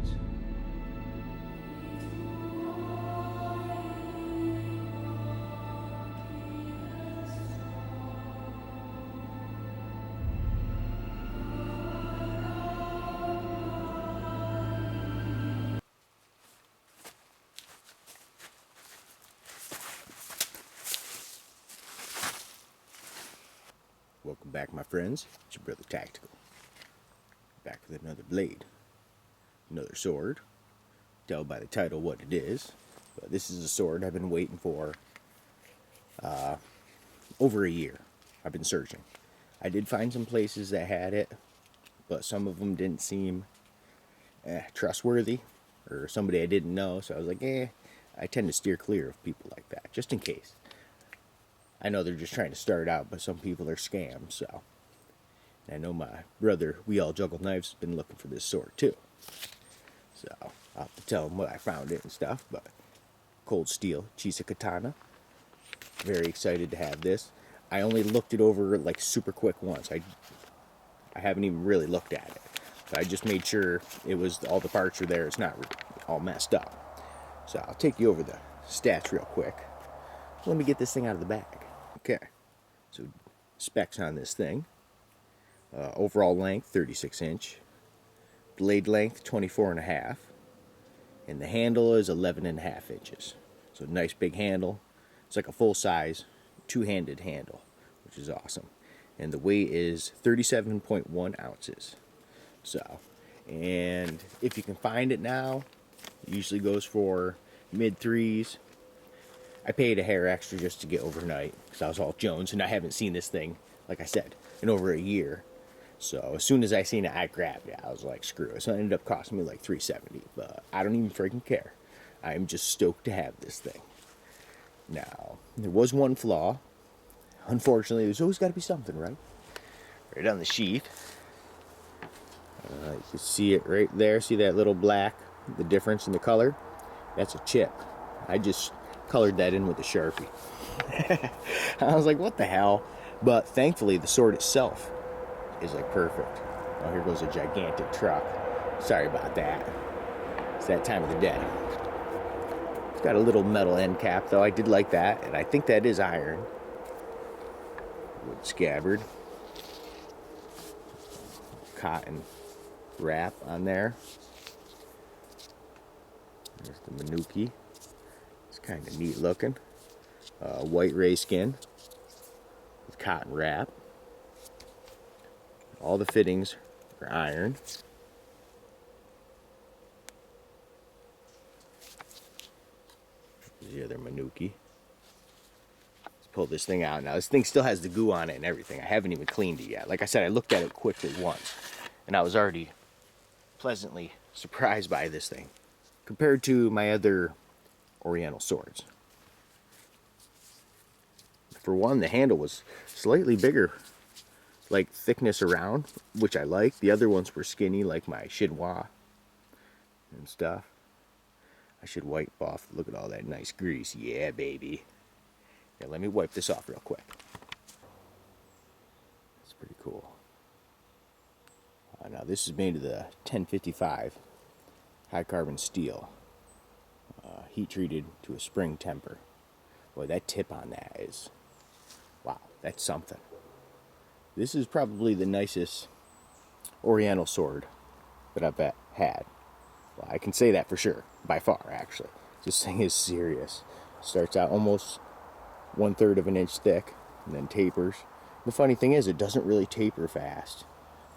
swords. Welcome back, my friends. It's your brother Tactical. Back with another blade. Another sword. Tell by the title what it is. But this is a sword I've been waiting for over a year. I've been searching. I did find some places that had it, but some of them didn't seem trustworthy, or somebody I didn't know, so I was like, I tend to steer clear of people like that, just in case. I know they're just trying to start out, but some people are scams, so. I know my brother, We All Juggle Knives, has been looking for this sword too. So, I'll have to tell him what I found it and stuff, but cold steel, Chisa Katana. Very excited to have this. I only looked it over like super quick once. I haven't even really looked at it. But I just made sure it was, all the parts are there, it's not all messed up. So I'll take you over the stats real quick. Let me get this thing out of the bag. Okay, so specs on this thing. Overall length, 36 inch. Blade length, 24.5. And the handle is 11.5 inches. So nice big handle. It's like a full-size, two-handed handle, which is awesome. And the weight is 37.1 ounces. So, and if you can find it now, it usually goes for mid-3s. I paid a hair extra just to get overnight because I was all Jones, and I haven't seen this thing, like I said, in over a year. So as soon as I seen it, I grabbed it. I was like, screw it. So it ended up costing me like $370, but I don't even freaking care. I'm just stoked to have this thing. Now, there was one flaw. Unfortunately, there's always got to be something, right? Right on the sheath. You can see it right there. See that little black, the difference in the color? That's a chip. I just colored that in with a Sharpie. I was like, what the hell? But thankfully, the sword itself is like perfect. Oh, here goes a gigantic truck. Sorry about that. It's that time of the day. It's got a little metal end cap, though. I did like that, and I think that is iron. Wood scabbard. Cotton wrap on there. There's the Manuki. It's kind of neat looking. White ray skin with cotton wrap. All the fittings are iron. Here's the other Manuki. Let's pull this thing out. Now this thing still has the goo on it and everything. I haven't even cleaned it yet. Like I said, I looked at it quickly once, and I was already pleasantly surprised by this thing compared to my other Oriental swords. For one, the handle was slightly bigger, like thickness around, which I like. The other ones were skinny, like my chinois and stuff. I should wipe off. Look at all that nice grease. Yeah, baby. Here, let me wipe this off real quick. That's pretty cool. Now this is made of the 1055 high carbon steel, heat treated to a spring temper. Boy, that tip on that is, wow, that's something. This is probably the nicest Oriental sword that I've had. Well, I can say that for sure, by far, actually. This thing is serious. Starts out almost 1/3 of an inch thick, and then tapers. The funny thing is, it doesn't really taper fast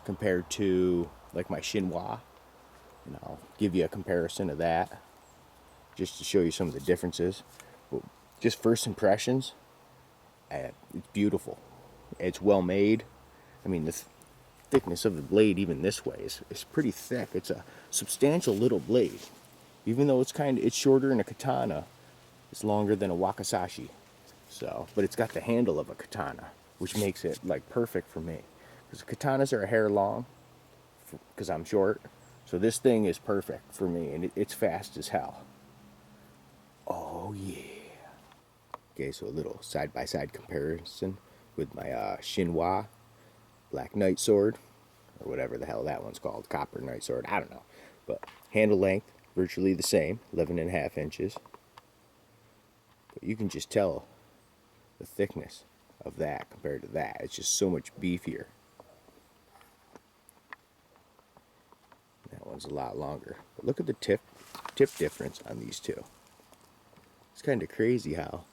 compared to like my chinois. And I'll give you a comparison of that just to show you some of the differences. But just first impressions, it's beautiful. It's well made. I mean, the thickness of the blade, even this way, is pretty thick. It's a substantial little blade. Even though it's shorter than a katana, it's longer than a wakizashi. So, but it's got the handle of a katana, which makes it like perfect for me. Because katanas are a hair long, because I'm short. So this thing is perfect for me, and it's fast as hell. Oh yeah. Okay, so a little side-by-side comparison with my Black Knight sword, or whatever the hell that one's called, Copper Knight sword, I don't know. But handle length, virtually the same, 11.5 inches. But you can just tell the thickness of that compared to that. It's just so much beefier. That one's a lot longer. But look at the tip difference on these two. It's kind of crazy how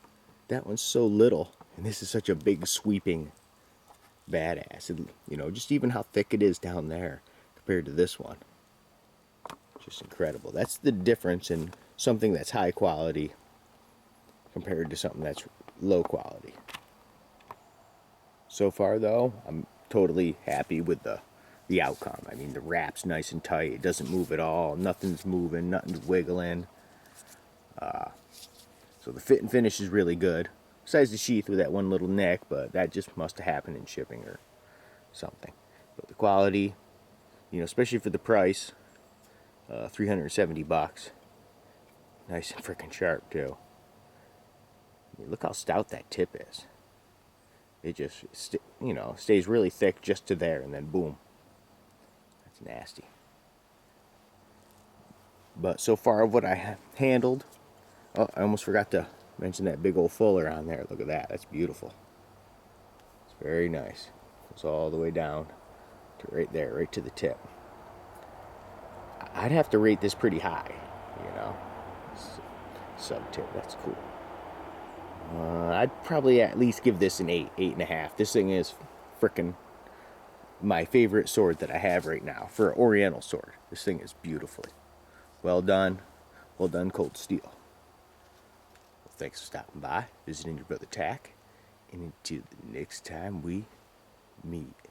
that one's so little and this is such a big sweeping badass. And, you know, just even how thick it is down there compared to this one. Just incredible. That's the difference in something that's high quality compared to something that's low quality. So far though, I'm totally happy with the outcome. I mean, the wrap's nice and tight. It doesn't move at all. Nothing's moving. Nothing's wiggling. So the fit and finish is really good. Besides the sheath with that one little nick, but that just must have happened in shipping or something. But the quality, you know, especially for the price, $370. Nice and freaking sharp too. I mean, look how stout that tip is. It just, you know, stays really thick just to there, and then boom. That's nasty. But so far of what I have handled, oh, I almost forgot to mention that big old fuller on there. Look at that. That's beautiful. It's very nice. Goes all the way down to right there, right to the tip. I'd have to rate this pretty high, you know. Sub-tip, that's cool. I'd probably at least give this an 8.5. This thing is frickin' my favorite sword that I have right now for an Oriental sword. This thing is beautifully well done cold steel. Well, thanks for stopping by, visiting your brother Tack, and until the next time we meet.